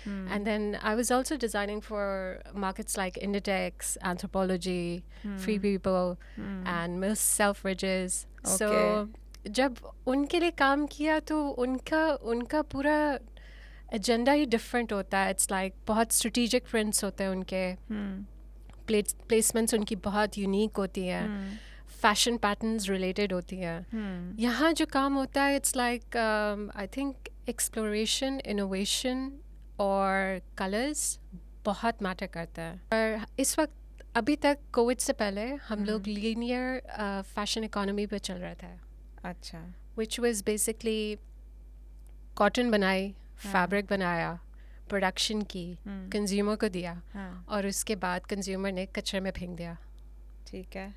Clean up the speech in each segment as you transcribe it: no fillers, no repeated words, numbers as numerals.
And then I was also designing for markets like Inditex, Anthropology, Free People, and Miss Selfridges. So जब उनके लिए काम किया तो उनका उनका पूरा एजेंडा ही डिफरेंट होता है. इट्स लाइक बहुत स्ट्रेटेजिक प्रिंट्स होते हैं उनके. प्लेसमेंट्स उनकी बहुत यूनिक होती हैं. फैशन पैटर्न्स रिलेटेड होती हैं. यहाँ जो काम होता है it's like I think exploration, innovation और कलर्स बहुत मैटर करता है. और इस वक्त अभी तक कोविड से पहले हम लोग लीनियर फैशन इकोनॉमी पे चल रहे थे. अच्छा. विच वाज बेसिकली कॉटन बनाई, फैब्रिक बनाया, प्रोडक्शन की, कंज्यूमर को दिया, और उसके बाद कंज्यूमर ने कचरे में फेंक दिया. ठीक है.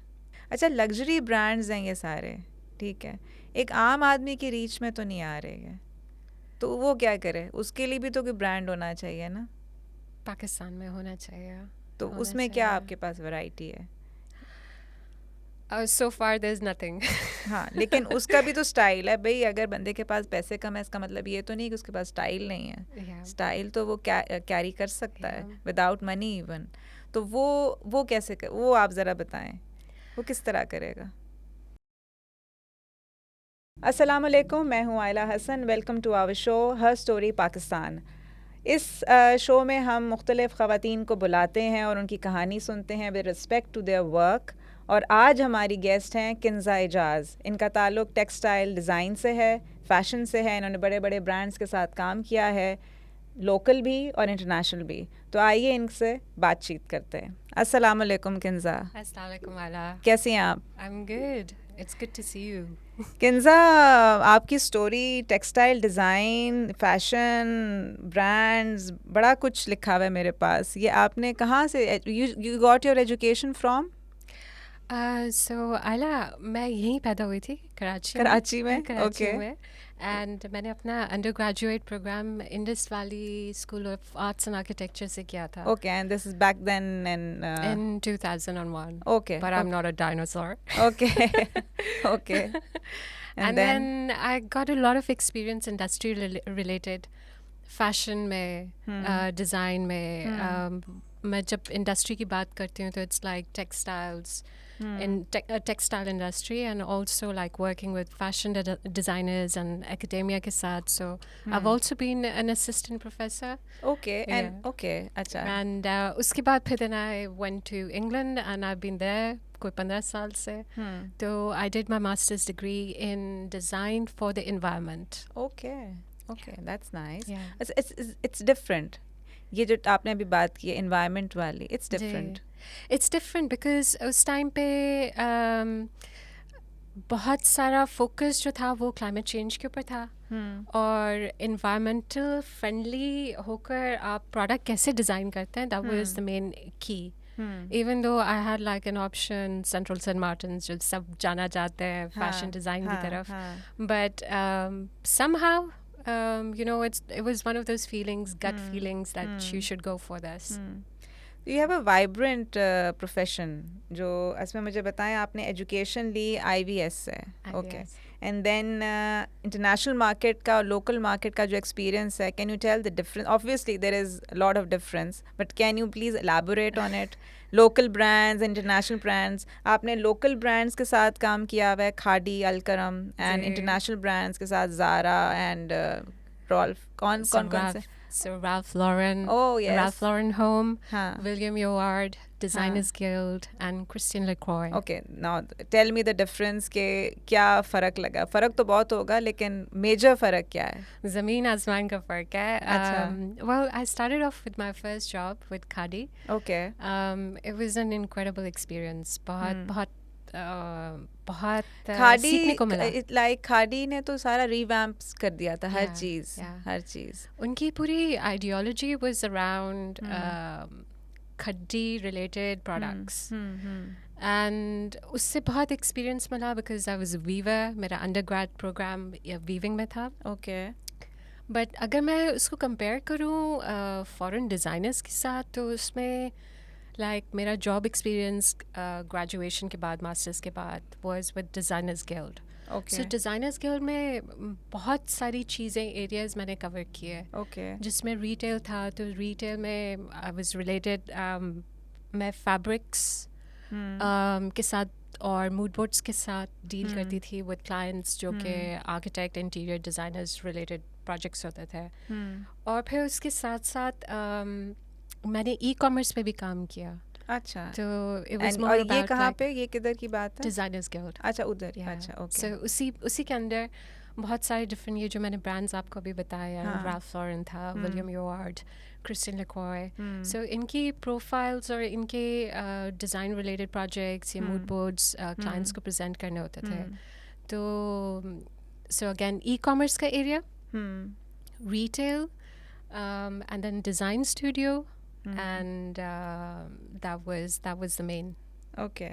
अच्छा, लग्जरी ब्रांड्स हैं ये सारे, ठीक है, एक आम आदमी की रीच में तो नहीं आ रहे हैं, तो वो क्या करे? उसके लिए भी तो कोई ब्रांड होना चाहिए ना. पाकिस्तान में होना चाहिए. तो उसमें क्या आपके पास वैरायटी है? So far there's nothing. हाँ, लेकिन उसका भी तो स्टाइल है भाई. अगर बंदे के पास पैसे कम है इसका मतलब ये तो नहीं कि उसके पास स्टाइल नहीं है. स्टाइल तो वो कैरी कर सकता है विदाउट मनी इवन. तो वो कैसे वो आप ज़रा बताएं, वो किस तरह करेगा? अस्सलाम वालेकुम, मैं हूँ Ayla Hasan. Welcome to our show her story Pakistan. इस शो में हम मुख्तलिफ़ ख़वातीन को बुलाते हैं और उनकी कहानी सुनते हैं with respect to their work. और आज हमारी गेस्ट हैं किंज़ा एजाज़. इनका ताल्लुक़ टेक्सटाइल डिज़ाइन से है, फ़ैशन से है. इन्होंने बड़े बड़े ब्रांड्स के साथ काम किया है, लोकल भी और इंटरनेशनल भी. तो आइए इनसे बातचीत करते हैं. अस्सलाम वालेकुम किंज़ा. अस्सलाम वालेकुम आला. कैसी हैं आप? I am good. It's good to see you. Kinza, आपकी story textile design, fashion, brands, बड़ा कुछ लिखा हुआ है मेरे पास. ये आपने कहाँ से, you got your education from? So आला, मैं यहीं पैदा हुई थी, कराची में. कराची में. एंड मैंने अपना undergraduate program Indus valley school of arts and architecture से किया था. Okay, and this is back then in 2001. Okay. But I'm not a dinosaur. Okay. Okay. And then I got a lot of experience industry related. Fashion में, design में. मैं जब industry की बात करती हूँ तो it's like textiles, in textile industry, and also like working with fashion designers and academia ke saath. So I've also been an assistant professor. Okay. And okay, acha. And uske baad phir then I went to England and I've been there koi 15 saal se. So I did my master's degree in design for the environment. Okay. That's nice. Yeah. It's different. ये जो आपने अभी बात की है environment वाली, it's different. It's different because उस time पे बहुत सारा फोकस जो था वो क्लाइमेट चेंज के ऊपर था. और environmental friendly होकर आप प्रोडक्ट कैसे डिज़ाइन करते हैं, that was the main key. Even though I had like an option, Central St. Martins, जो सब जाना चाहते हैं फैशन डिज़ाइन की तरफ. But somehow you know, it was one of those feelings, gut feelings, that you should go for this. You have a vibrant profession. जो इसमें मुझे बताएं, आपने एजुकेशन ली IVS से. Okay. And then international market का और local market का जो experience है, can you tell the difference? Obviously there is a lot of difference, but can you please elaborate on it? Local brands, international brands. आपने local brands के साथ काम किया हुआ है, khadi, Alkaram, and international brands के साथ Zara and Rolf. कौन से? So Ralph Lauren. Oh yes. Ralph Lauren Home. हाँ. William Eward, Designers Guild, and Christian LaCroix. Okay, now tell me the difference के क्या फ़र्क लगा? फ़र्क तो बहुत होगा, लेकिन मेजर फ़र्क क्या है? ज़मीन आसमान का फ़र्क है. अच्छा. Well, I started off with my first job with Khadi. Okay. It was an incredible experience. बहुत खादी, सीखने को मिला. लाइक खादी ने तो सारा रिवैम्प्स कर दिया था. हर चीज़. उनकी पूरी आइडियोलॉजी वाज अराउंड खड्डी रिलेटेड प्रोडक्ट्स. एंड उससे बहुत एक्सपीरियंस मिला because I was a weaver. मेरा अंडरग्रेड प्रोग्राम वीविंग में था. ओके. बट अगर मैं उसको कंपेयर करूँ फॉरेन डिज़ाइनर्स के साथ, तो उसमें लाइक मेरा जॉब एक्सपीरियंस ग्रेजुएशन के बाद, मास्टर्स के बाद, was with designers guild. Okay. So designers guild में बहुत सारी चीज़ें एरियाज मैंने कवर किए Okay. जिसमें रिटेल था तो रिटेल में आई वाज रिलेटेड मैं फैब्रिक्स के साथ और मूड बोर्ड्स के साथ डील करती थी विद क्लाइंट्स जो कि architect interior designers related projects होते थे और फिर उसके साथ साथ मैंने ई कॉमर्स पे भी काम किया अच्छा तो it was And- more और ये about कहाँ like पे, ये किधर की बात है? डिज़ाइनर्स गिल्ड अच्छा उधर, अच्छा ओके. सो उसी के अंदर बहुत सारे डिफरेंट ये जो मैंने ब्रांड्स आपको भी बताया हाँ. राल्फ लॉरेन था विलियम योआर्ड क्रिस्टियन लेकॉय सो इनकी प्रोफाइल्स और इनके डिज़ाइन रिलेटेड प्रोजेक्ट्स या मूड बोर्ड्स क्लाइंट्स को प्रेजेंट करने होते थे तो सो अगेन ई कॉमर्स का area retail and then design studio and that was the main. Okay.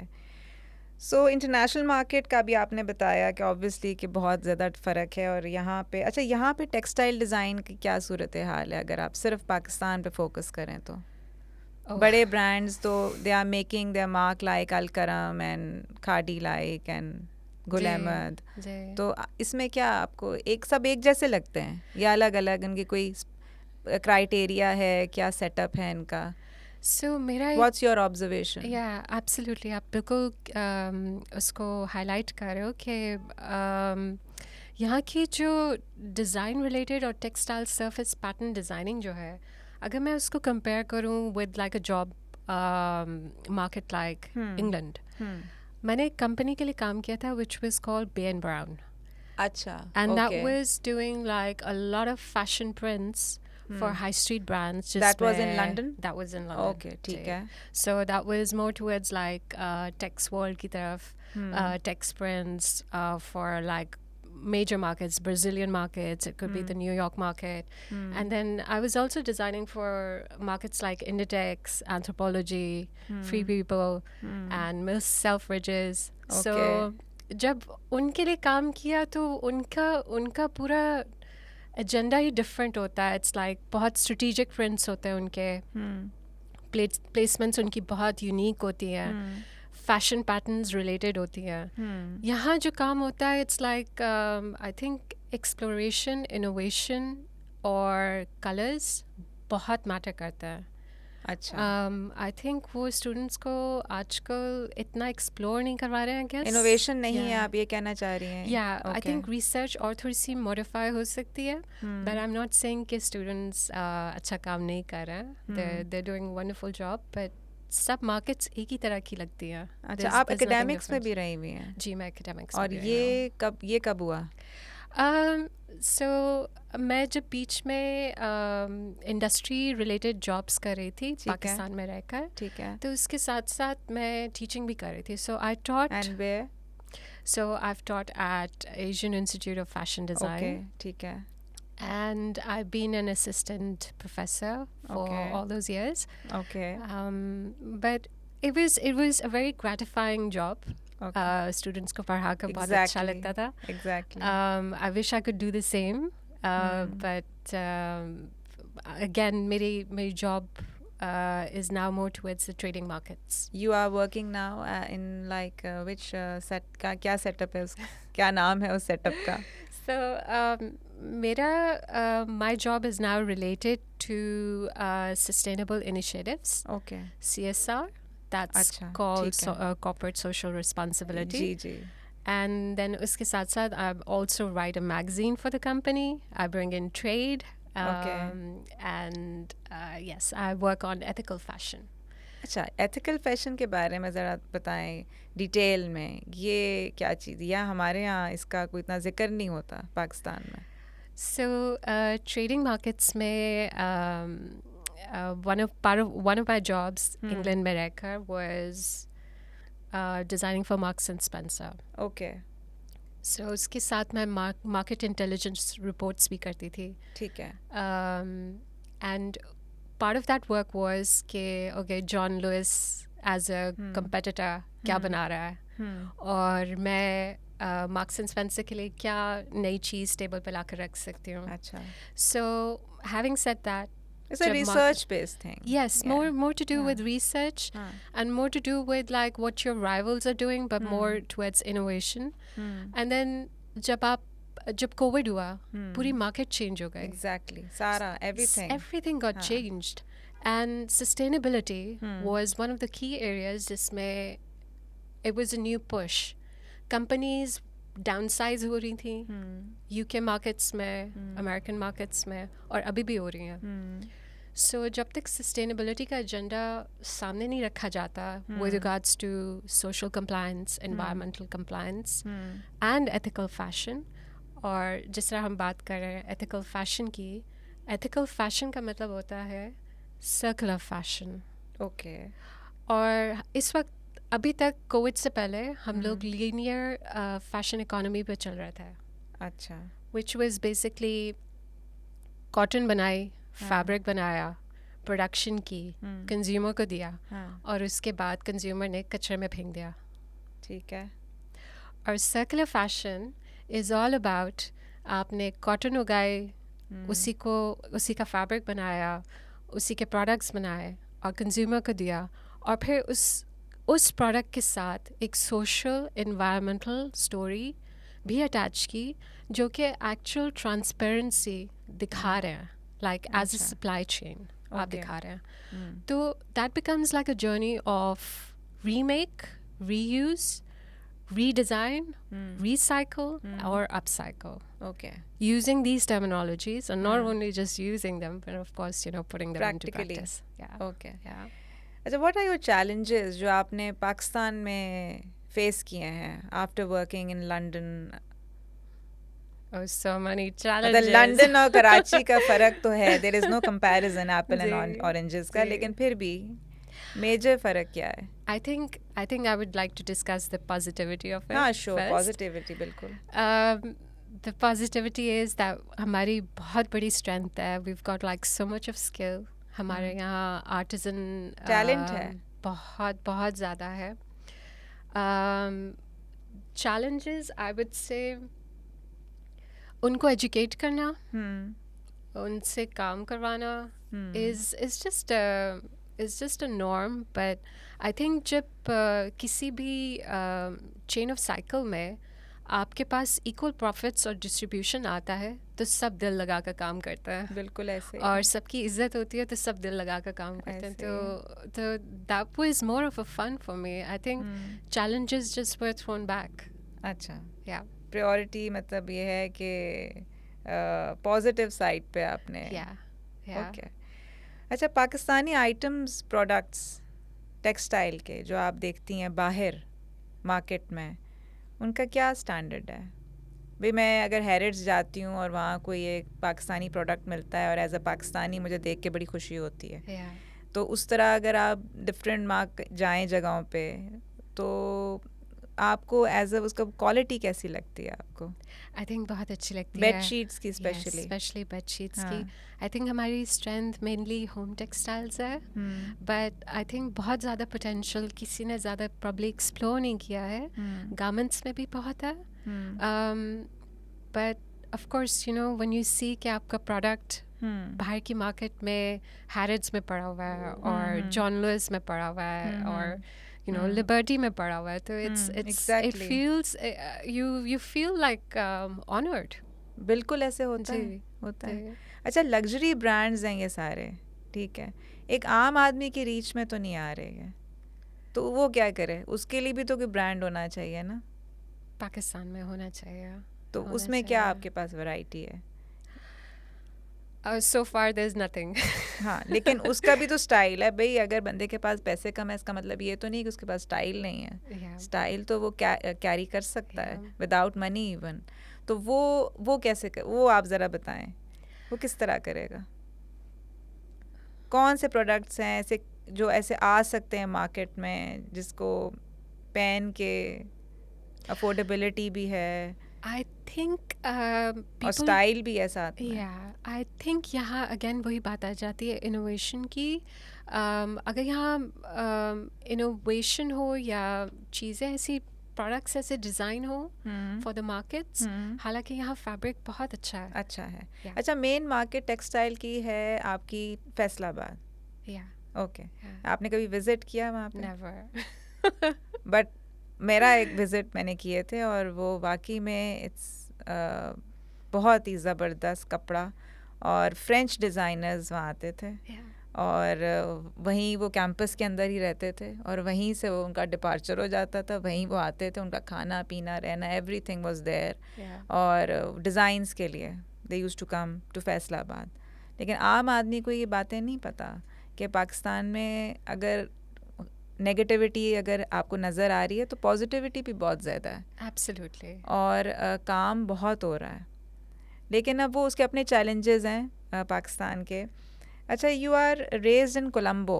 So international market का भी आपने बताया कि ऑब्वियसली कि बहुत ज़्यादा फ़र्क है और यहाँ पे, अच्छा यहाँ पे टेक्सटाइल डिज़ाइन की क्या सूरत हाल है अगर आप सिर्फ पाकिस्तान पे फोकस करें तो? बड़े ब्रांड्स तो they are making their mark like Alkaram and Khaadi like and Gul Ahmed, तो इसमें क्या आपको एक जैसे लगते हैं या अलग अलग इनकी कोई क्राइटेरिया है, क्या सेटअप है इनका? सो मेरा व्हाट्स योर ऑब्जर्वेशन? या एब्सोल्युटली आप बिल्कुल उसको हाईलाइट कर रहे हो कि यहाँ की जो डिज़ाइन रिलेटेड और टेक्सटाइल सरफेस पैटर्न डिज़ाइनिंग जो है अगर मैं उसको कंपेयर करूँ with like a job market like England, मैंने एक कंपनी के लिए काम किया था which was called Bay and Brown. अच्छा. And that was doing like a lot of fashion prints for high street brands. Just That was in London? That was in London. Okay, ठीक है. So that was more towards like text world की तरफ, text prints for like major markets, Brazilian markets, it could be the New York market. And then I was also designing for markets like Inditex, Anthropology, Free People, and Miss Selfridges. Okay. So जब उनके लिए काम किया तो उनका पूरा agenda ही different होता है. इट्स लाइक बहुत स्ट्रेटेजिक प्रिंट्स होते हैं उनके, प्लेसमेंट्स उनकी बहुत यूनिक होती हैं, फैशन पैटर्न्स रिलेटेड होती हैं. यहाँ जो काम होता है it's like I think exploration, innovation और कलर्स बहुत मैटर करता है. अच्छा. आई थिंक वो स्टूडेंट्स को आजकल इतना एक्सप्लोर नहीं करवा रहे हैं. गेस इनोवेशन नहीं है, आप ये कहना चाह रही हैं? या आई थिंक रिसर्च और थोड़ी सी मॉडिफाई हो सकती है, but I am not saying कि स्टूडेंट्स अच्छा काम नहीं कर रहे हैं. They doing wonderful job, but सब मार्केट्स एक ही तरह की लगती हैं. अच्छा, आप एकेडमिक्स में भी रही हुई हैं? जी, मैं एकेडमिक्स. और ये कब हुआ? सो मैं जब बीच में इंडस्ट्री रिलेटेड जॉब्स कर रही थी पाकिस्तान में रहकर, ठीक है, तो उसके साथ साथ मैं टीचिंग भी कर रही थी. So I taught. And where? So I've taught at Asian Institute of Fashion Design. Okay, ठीक है. And I've been an assistant professor for all those years. Okay. But it was a very gratifying job. Students को पढ़ा कर बहुत अच्छा लगता था. Exactly. I wish I could do the same. But again, मेरी job is now more towards the trading markets. You are working now in like which set का क्या setup है उसका? क्या नाम है उस setup का? So my job is now related to sustainable initiatives. Okay. CSR. That's called corporate social responsibility. Ji ji. And then उसके साथ साथ I also write a magazine for the company. I bring in trade. And yes, I work on ethical fashion. अच्छा, ethical fashion के बारे में ज़रा बताएं detail में. ये क्या चीज़, या हमारे यहाँ इसका कोई इतना जिक्र नहीं होता पाकिस्तान में? So trading markets में one of my jobs England में रहकर was designing for Marks and Spencer. Okay. So उसके साथ मैं market intelligence reports भी करती थी. ठीक है. And part of that work was कि okay, John Lewis as a competitor क्या बना रहा है, और मैं Marks and Spencer के लिए क्या नई चीज़ टेबल पे लाकर रख सकती हूँ. अच्छा. So having said that, It's a research-based thing. Yes, more to do with research and more to do with like what your rivals are doing, but more towards innovation. And then जब Covid हुआ पूरी market change हो गई. Exactly. Sara, everything got changed. And sustainability was one of the key areas जिसमें it was a new push. Companies downsize हो रही थी UK markets में, American markets में, और अभी भी हो रही हैं. So जब तक sustainability का agenda सामने नहीं रखा जाता with regards to social compliance, environmental compliance and ethical fashion, और जिस तरह हम बात कर रहे हैं ethical fashion की, ethical fashion का मतलब होता है circular fashion. Okay. और इस वक्त अभी तक कोविड से पहले हम लोग लीनियर फैशन इकोनॉमी पे चल रहा था. अच्छा. विच वाज बेसिकली कॉटन बनाई, फैब्रिक बनाया, प्रोडक्शन की, कंज्यूमर को दिया, और उसके बाद कंज्यूमर ने कचरे में फेंक दिया. ठीक है. और circular fashion is all about आपने कॉटन उगाए, उसी का फैब्रिक बनाया, उसी के प्रोडक्ट्स बनाए और कंज्यूमर को दिया, और फिर उस प्रोडक्ट के साथ एक सोशल एनवायरमेंटल स्टोरी भी अटैच की जो कि एक्चुअल ट्रांसपेरेंसी दिखा रहे हैं, like as a supply chain आप दिखा रहे हैं. तो that becomes like a journey of remake, reuse, redesign, recycle, or upcycle. Okay. Using these terminologies, and not only just using them, but of course, putting them Practically. into practice. Yeah. Okay. Yeah. अच्छा, what are your challenges जो आपने पाकिस्तान में face किए हैं after working in London? Oh, so many challenges. London और कराची का फ़र्क तो है. There is no comparison apple and oranges का, लेकिन फिर भी मेजर फ़र्क क्या है? I think I would like to discuss the positivity of it. हाँ, sure. first. Positivity बिल्कुल. The positivity is that हमारी बहुत बड़ी strength है. We've got like so much of skill. हमारे यहाँ artisan talent है. बहुत ज़्यादा है. Challenges, I would say, उनको educate करना, उनसे काम करवाना is just a norm. But I think जब किसी भी chain of cycle में आपके पास equal profits और distribution आता है तो सब दिल लगा कर काम करता है. बिल्कुल ऐसे. और सबकी इज्जत होती है तो सब दिल लगा कर काम करते हैं. तो that was more of a fun for me. I think challenges just were thrown back. अच्छा. Yeah. Priority मतलब ये है कि positive side पे आपने. Yeah. Okay. अच्छा, पाकिस्तानी आइटम्स, प्रोडक्ट्स, टेक्सटाइल के जो आप देखती हैं बाहर मार्केट में, उनका क्या स्टैंडर्ड है? भाई मैं अगर हैरिट्स जाती हूँ और वहाँ कोई एक पाकिस्तानी प्रोडक्ट मिलता है और एज अ पाकिस्तानी मुझे देख के बड़ी खुशी होती है. तो उस तरह अगर आप डिफरेंट जाएं जगहों पे तो आपको एज अ उसका क्वालिटी कैसी लगती है आपको? आई थिंक बहुत अच्छी लगती है. बेडशीट्स की स्पेशली बेडशीट्स की. आई थिंक हमारी स्ट्रेंथ मेनली होम टेक्सटाइल्स है, बट आई थिंक बहुत ज़्यादा पोटेंशियल किसी ने ज़्यादा प्रॉब्ली एक्सप्लोर नहीं किया है. गारमेंट्स में भी बहुत है, but of course when you see कि आपका प्रोडक्ट बाहर की मार्केट में हैरिट्स में पड़ा हुआ है और जॉन लुइस में पड़ा हुआ है और लिबर्टी में पड़ा हुआ है, तो it feels you feel like honored. बिल्कुल ऐसे होता है. अच्छा, लग्जरी ब्रांड्स हैं ये सारे, ठीक है, एक आम आदमी की रीच में तो नहीं आ रहे हैं, तो वो क्या करे? उसके लिए भी तो कोई ब्रांड होना चाहिए ना. पाकिस्तान में होना चाहिए. तो उसमें क्या आपके पास वैरायटी है? So far there's nothing. हाँ, लेकिन उसका भी तो स्टाइल है भाई. अगर बंदे के पास पैसे कम है इसका मतलब ये तो नहीं कि उसके पास स्टाइल नहीं है. स्टाइल तो वो कैरी कर सकता है विदाउट मनी इवन. तो वो कैसे वो आप ज़रा बताएं, वो किस तरह करेगा? कौन से प्रोडक्ट्स हैं ऐसे जो ऐसे आ सकते हैं मार्केट में जिसको पहन के अफोर्डेबिलिटी भी है, I think और स्टाइल भी है साथ में? Yeah, I think यहाँ अगेन वही बात आ जाती है इनोवेशन की. अगर यहाँ इनोवेशन हो या चीज़ें ऐसी प्रोडक्ट्स ऐसे डिज़ाइन हो फॉर द मार्केट्स। हालांकि यहाँ फैब्रिक बहुत अच्छा है। अच्छा है। Yeah. अच्छा, मेन मार्केट टेक्सटाइल की है आपकी फैसलाबाद। या ओके, आपने कभी विजिट किया वहाँ पे? नेवर। बट मेरा एक विज़िट मैंने किए थे और वो वाकई में इट्स बहुत ही ज़बरदस्त कपड़ा, और फ्रेंच डिज़ाइनर्स वहाँ आते थे और वहीं वो कैंपस के अंदर ही रहते थे और वहीं से वो उनका डिपार्चर हो जाता था, वहीं वो आते थे, उनका खाना पीना रहना एवरीथिंग वाज देयर। और डिज़ाइंस के लिए they used to come to Faisalabad. लेकिन आम आदमी को ये बातें नहीं पता कि पाकिस्तान में अगर नेगेटिविटी अगर आपको नज़र आ रही है तो पॉजिटिविटी भी बहुत ज़्यादा है। एब्सोल्युटली। और काम बहुत हो रहा है, लेकिन अब वो उसके अपने चैलेंजेस हैं पाकिस्तान के। अच्छा, you are raised in Colombo,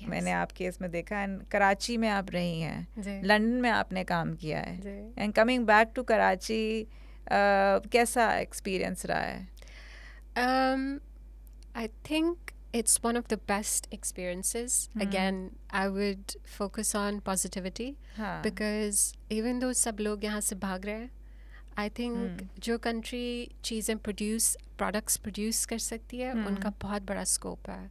मैंने आपके इसमें देखा, एंड कराची में आप रही हैं, लंदन में आपने काम किया है, and coming back to Karachi कैसा एक्सपीरियंस रहा है? I think it's one of the best experiences. Again, I would focus on positivity because even though सब लोग यहाँ से भाग रहे हैं, I think जो country चीज़ें products produce कर सकती है, उनका बहुत बड़ा scope है।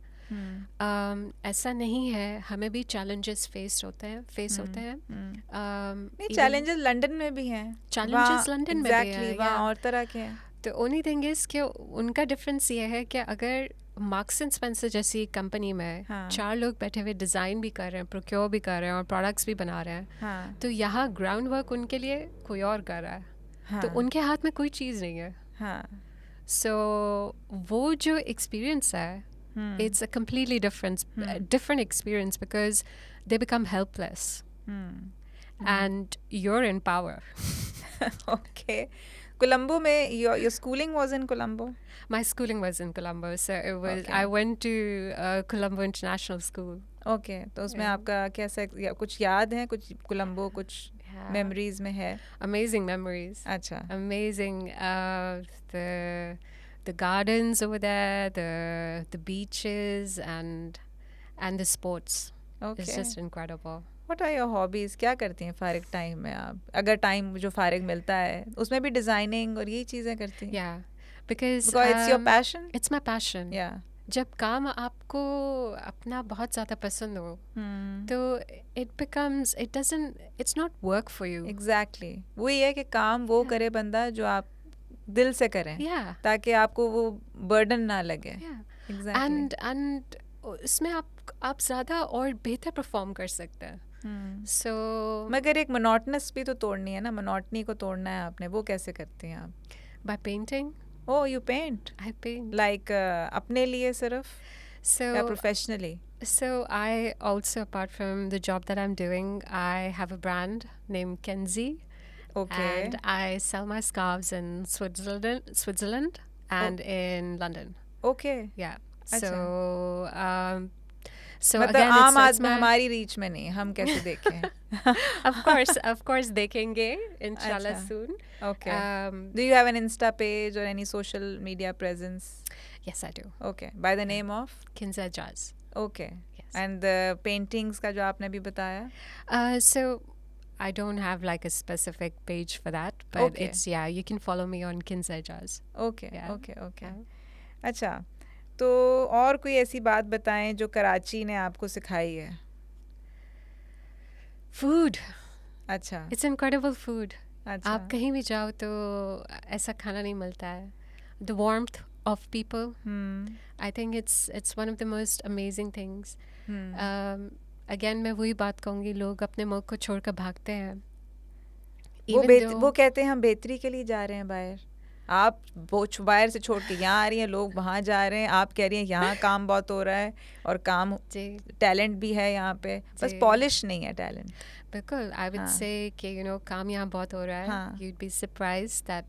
ऐसा नहीं है, हमें भी challenges face होते हैं। नहीं, challenges लंदन में भी हैं, challenges लंदन में भी हैं, वहाँ और तरह के हैं। तो ओनली थिंग इज़ कि उनका डिफरेंस ये है कि अगर मार्क्स एंड स्पेंसर जैसी कंपनी में 4 लोग बैठे हुए डिज़ाइन भी कर रहे हैं, प्रोक्योर भी कर रहे हैं और प्रोडक्ट्स भी बना रहे हैं, तो यहाँ ग्राउंड वर्क उनके लिए कोई और कर रहा है। तो उनके हाथ में कोई चीज़ नहीं है। सो वो जो एक्सपीरियंस है, it's a completely different experience because they become helpless and you're in power. Okay, Colombo में your schooling was in Colombo? My schooling was in Colombo, so it was I went to Colombo International School. Okay, तो उसमें आपका कैसा कुछ याद है, कुछ कोलंबो कुछ memories में है? Amazing memories. अच्छा, amazing the gardens over there, the beaches and the sports. Okay. It's just incredible. What are your hobbies? क्या करती हैं फारिग टाइम में आप? अगर टाइम जो फारिग मिलता है उसमें भी डिजाइनिंग और यही चीज़ें करती हैं? Yeah, because it's your passion? It's my passion. Yeah. जब काम आपको अपना बहुत ज़्यादा पसंद हो, तो it's not work for you. Exactly. वही है कि काम वो करे बंदा जो आप दिल से करें, ताकि आपको वो बर्डन ना लगे। Exactly. And इसमें आप ज़्यादा और बेहतर परफॉर्म कर सकते हैं। So, मगर एक मोनोटनस भी तो तोड़नी है ना, मोनोटनी को तोड़ना है आपने, वो कैसे करती हैं आप? By painting. Oh, you paint? I paint. Like अपने लिए सिर्फ? या professionally? So I also, apart from the job that I'm doing, I have a brand named Kenzie. Okay. And I sell my scarves in Switzerland and in London. Okay. Yeah. So मतलब again, आम आदमी हमारी reach में नहीं, हम कैसे देखें? Of course देखेंगे inshallah soon. Okay. Do you have an Insta page or any social media presence? Yes, I do. Okay. By the name of? Kinza Jazz. Okay. Yes. And the paintings का जो आपने भी बताया? So I don't have like a specific page for that, but it's you can follow me on Kinza Jazz. Okay. Okay. अच्छा, तो और कोई ऐसी बात बताएं जो कराची ने आपको सिखाई है? Food. अच्छा. It's incredible food. अच्छा. आप कहीं भी जाओ तो ऐसा खाना नहीं मिलता है. The warmth of people. I think it's one of the most amazing things. Again, मैं वही बात कहूँगी, लोग अपने मुल्क को छोड़कर भागते हैं. वो कहते हैं हम बेहतरी के लिए जा रहे हैं बाहर. आप बाहर से छोड़ के यहाँ आ रही हैं, लोग वहाँ जा रहे हैं, आप कह रही हैं यहाँ काम बहुत हो रहा है और काम टैलेंट भी है यहाँ पे, बस पॉलिश नहीं है टैलेंट. बिल्कुल, आई वुड से कि काम यहाँ बहुत हो रहा है. you'd be surprised that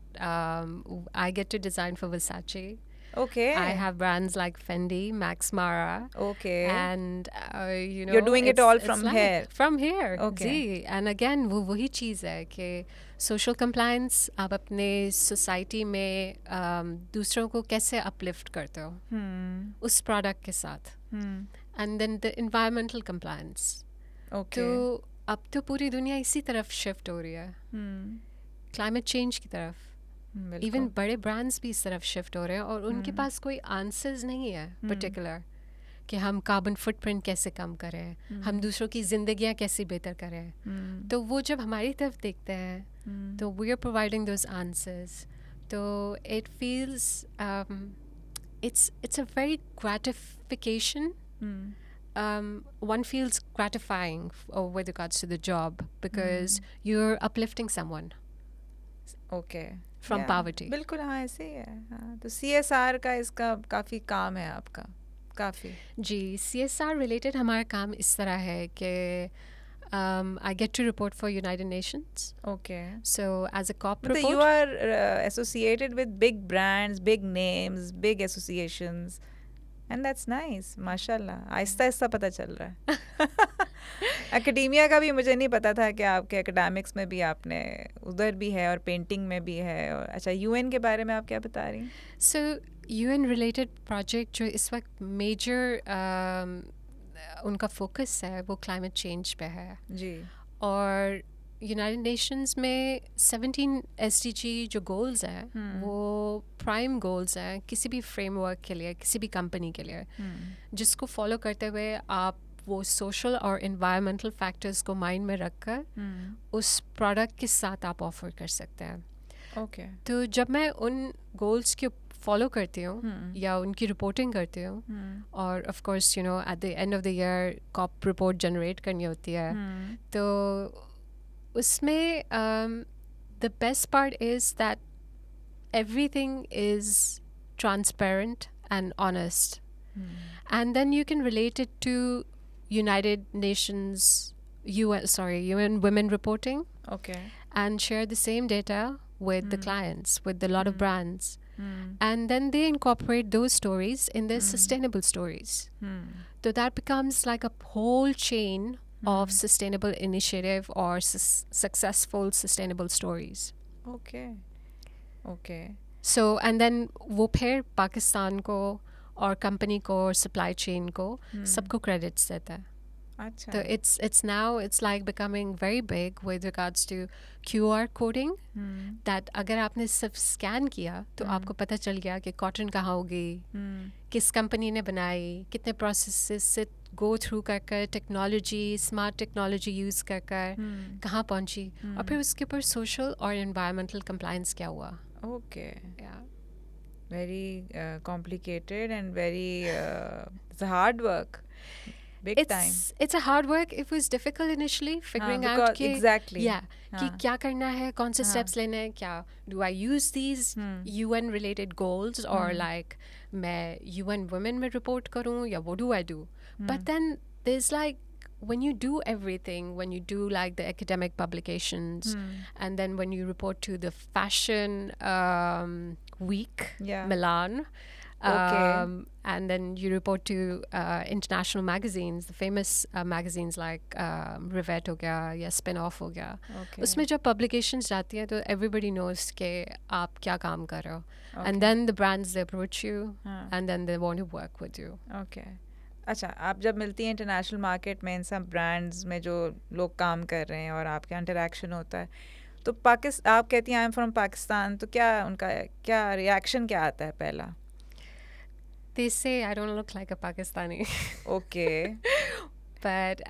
I get to design for Versace. Okay. I have brands like Fendi, Max Mara. Okay. And you're doing it all from here. From here. Okay. Ji. And again, वो वही चीज़ है कि social compliance, आप अपने society में दूसरों को कैसे uplift करते हो उस product के साथ. And then the environmental compliance. Okay. तो अब तो पूरी दुनिया इसी तरफ शिफ्ट हो रही है, क्लाइमेट चेंज की तरफ. इवन बड़े ब्रांड्स भी इस तरफ शिफ्ट हो रहे हैं और उनके पास कोई आंसर्स नहीं है पर्टिकुलर कि हम कार्बन फुटप्रिंट कैसे कम करें, हम दूसरों की जिंदगियां कैसे बेहतर करें. तो वो जब हमारी तरफ देखते हैं तो we are providing those answers. तो it feels it's a very gratification. One feels gratifying with regards to the job because you're uplifting someone okay from poverty. बिल्कुल, हाँ ऐसे ही है. हाँ, तो CSR का इसका काफ़ी काम है आपका, काफ़ी. जी, CSR related हमारा काम इस तरह है कि I get to report for United Nations. Okay. So as a COP But report, you are associated with big brands, big names, big associations, and that's nice. माशाल्लाह, आहिस्ता आहिस्ता पता चल रहा है. एकेडेमिया का भी मुझे नहीं पता था कि आपके एकेडमिक्स में भी आपने उधर भी है और पेंटिंग में भी है. और अच्छा, UN के बारे में आप क्या बता रही हैं? so UN related project जो इस वक्त major उनका फोकस है वो क्लाइमेट चेंज पे है. जी. और यूनाइटेड नेशंस में 17 SDG जो गोल्स हैं वो प्राइम गोल्स हैं किसी भी फ्रेमवर्क के लिए, किसी भी कंपनी के लिए, जिसको फॉलो करते हुए आप वो सोशल और इन्वायरमेंटल फैक्टर्स को माइंड में रखकर उस प्रोडक्ट के साथ आप ऑफर कर सकते हैं. ओके. तो जब मैं उन गोल्स को फॉलो करती हूँ या उनकी रिपोर्टिंग करती हूँ और of course you know at the end of the year COP report generate करनी होती है, तो उसमें the best part is that everything is transparent and honest, and then you can relate it to United Nations UN women reporting. Okay. And share the same data with the clients, with a lot of brands. And then they incorporate those stories in their sustainable stories. So that becomes like a whole chain of sustainable initiative or successful sustainable stories. Okay. Okay. So and then वो फिर पाकिस्तान को और company को और supply chain को सबको credits देता है. अच्छा. So it's now it's like becoming very big with regards to QR coding. That अगर आपने सिर्फ स्कैन किया तो आपको पता चल गया कि कॉटन कहाँ होगी, किस कंपनी ने बनाई, कितने प्रोसेस से गो थ्रू कर कर टेक्नोलॉजी, स्मार्ट टेक्नोलॉजी यूज़ कर कर कहाँ पहुँची, और फिर उसके ऊपर सोशल और एनवायरमेंटल कंप्लायंस क्या हुआ. Okay. Yeah. Very complicated and very it's a hard work. Big time. It's a hard work. It was difficult initially figuring out कि exactly. Yeah, कि क्या करना है, कौन से steps लेने हैं, क्या do I use these UN related goals or like मैं UN women में report करूँ या what do I do? But then there's like when you do everything, when you do like the academic publications and then when you report to the fashion week, Milan, and then you report to international magazines, the famous magazines like Rivet हो गया या Spin Off हो गया. उसमें जब publications जाती हैं तो everybody knows कि आप क्या काम कर रहे हो. And then the brands they approach you and then they want to work with you. Okay. अच्छा, आप जब मिलती हैं इंटरनेशनल मार्केट में इन सब ब्रांड्स में जो लोग काम कर रहे हैं और आपका इंटरेक्शन होता है, तो आप कहती हैं आई एम फ्रॉम पाकिस्तान, तो क्या उनका क्या रिएक्शन क्या आता है पहला? They say I don't look like a Pakistani. Okay. But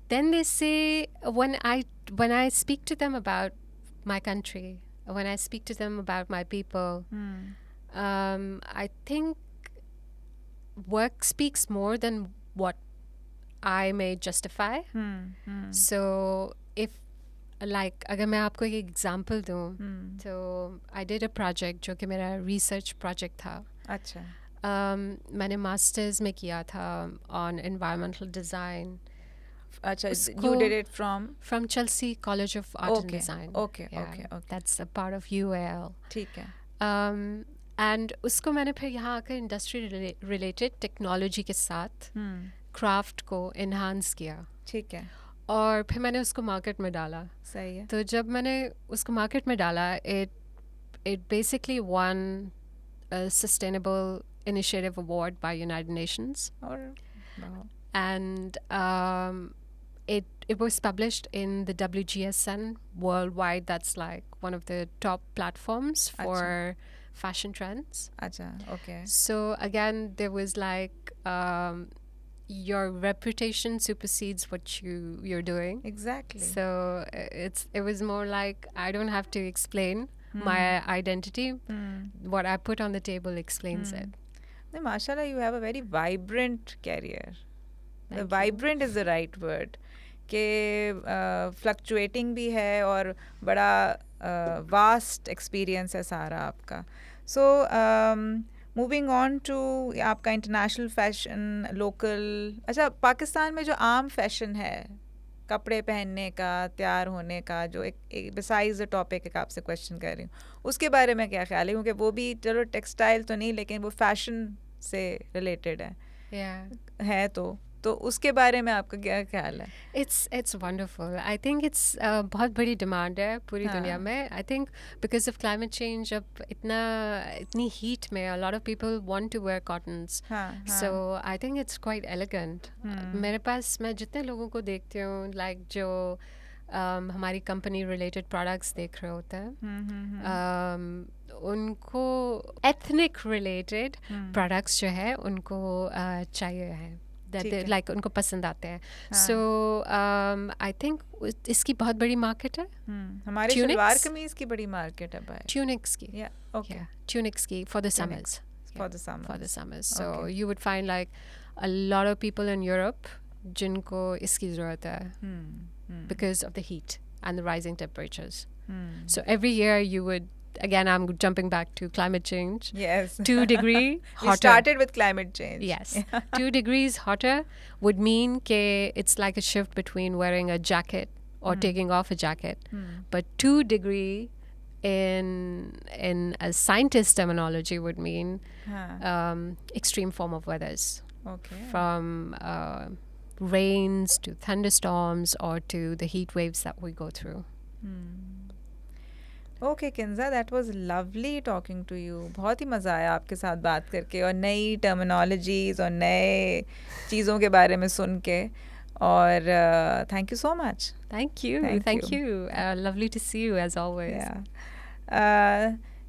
then they say when I speak to them about my country, when I speak to them about my people, I think work speaks more than what I may justify. So if like अगर मैं आपको एक example दूँ तो I did a project जो कि मेरा research project था. अच्छा. मैंने मास्टर्स में किया था on environmental design. अच्छा, you did it from Chelsea College of Art and Design. Okay. That's a part of UAL. ठीक है. एंड उसको मैंने फिर यहाँ आकर इंडस्ट्री रिलेटेड टेक्नोलॉजी के साथ क्राफ्ट को इन्हांस किया. ठीक है. और फिर मैंने उसको मार्केट में डाला. सही है. तो जब मैंने उसको मार्केट में डाला it basically won a sustainable initiative award by United Nations. और and it was published in the WGSN worldwide. That's like one of the top platforms for fashion trends. Acha, okay. So again, there was like your reputation supersedes what you're doing. Exactly. So it was more like I don't have to explain my identity. What I put on the table explains it. No, mashallah, you have a very vibrant career. Thank Vibrant is the right word. कि fluctuating भी है और बड़ा vast experience है सारा आपका. So moving on to आपका international fashion, local. अच्छा, पाकिस्तान में जो आम फैशन है कपड़े पहनने का, तैयार होने का, जो एक बिसाइज द टॉपिक एक आपसे क्वेश्चन कर रही हूँ, उसके बारे में क्या ख्याल है? क्योंकि वो भी चलो टेक्सटाइल तो नहीं, लेकिन वो फैशन से रिलेटेड है तो उसके बारे में आपका क्या ख्याल है? It's wonderful. I think it's बहुत बड़ी डिमांड है पूरी दुनिया में. I think because of climate change, अब इतनी heat में a lot of people want to wear cottons. So I think it's quite elegant. मेरे पास, मैं जितने लोगों को देखती हूँ, like जो हमारी कंपनी रिलेटेड प्रोडक्ट्स देख रहे होते हैं, उनको एथनिक रिलेटेड प्रोडक्ट्स जो है उनको चाहिए है, लाइक उनको पसंद आते हैं. सो आई थिंक इसकी बहुत बड़ी मार्केट है. हमारे सलवार कमीज की बड़ी मार्केट है भाई. ट्यूनिक्स की, ट्यूनिक्स की for the summers. So you would find like a lot of people in Europe जिनको इसकी ज़रूरत है because of the heat and the rising temperatures. So every year you would, again, I'm jumping back to climate change. Yes. 2 degree hotter. We started with climate change. Yes. 2 degrees hotter would mean that it's like a shift between wearing a jacket or taking off a jacket. But 2 degree in a scientist terminology would mean extreme form of weathers. Okay. From rains to thunderstorms or to the heat waves that we go through. Okay Kinza, that was lovely talking to you. बहुत ही मज़ा आया आपके साथ बात करके और नई टर्मिनोलॉजीज़ और नए चीज़ों के बारे में सुन के. और thank you so much. Thank you. Lovely to see you as always.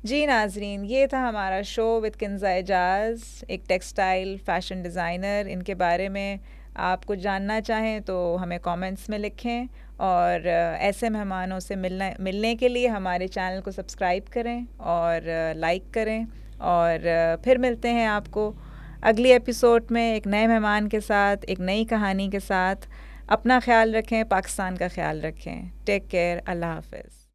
जी नाजरीन, ये था हमारा शो विद किंजा एजाज, एक टेक्सटाइल फैशन डिज़ाइनर. इनके बारे में आप कुछ जानना चाहें तो हमें कमेंट्स में लिखें, और ऐसे मेहमानों से मिलने के लिए हमारे चैनल को सब्सक्राइब करें और लाइक करें. और फिर मिलते हैं आपको अगली एपिसोड में एक नए मेहमान के साथ, एक नई कहानी के साथ. अपना ख्याल रखें, पाकिस्तान का ख्याल रखें. Take care. अल्लाह हाफ़िज़.